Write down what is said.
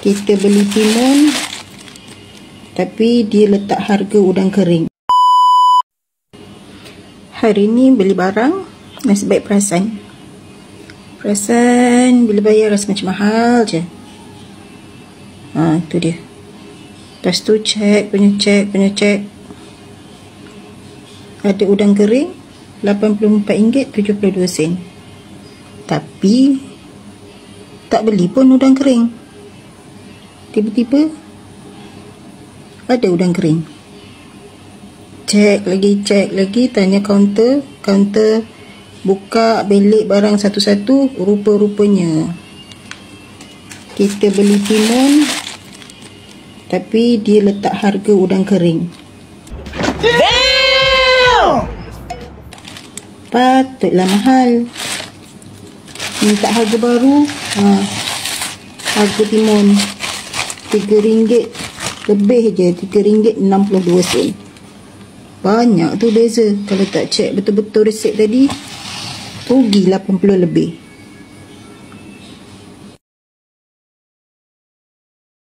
Kita beli timun, tapi dia letak harga udang kering. Hari ni beli barang, nasib baik perasan. Perasan bila bayar rasa macam mahal je. Tu dia. Lepas tu cek. Ada udang kering RM84.72. Tapi tak beli pun udang kering. Tiba-tiba ada udang kering. Cek lagi, tanya kaunter. Kaunter buka belik barang satu-satu. Rupa-rupanya kita beli timun, tapi dia letak harga udang kering. Damn! Patutlah mahal. Minta harga baru. Harga timun RM3 lebih je, RM3.62. Banyak tu beza. Kalau tak cek betul-betul resip tadi, rugi 80 lebih.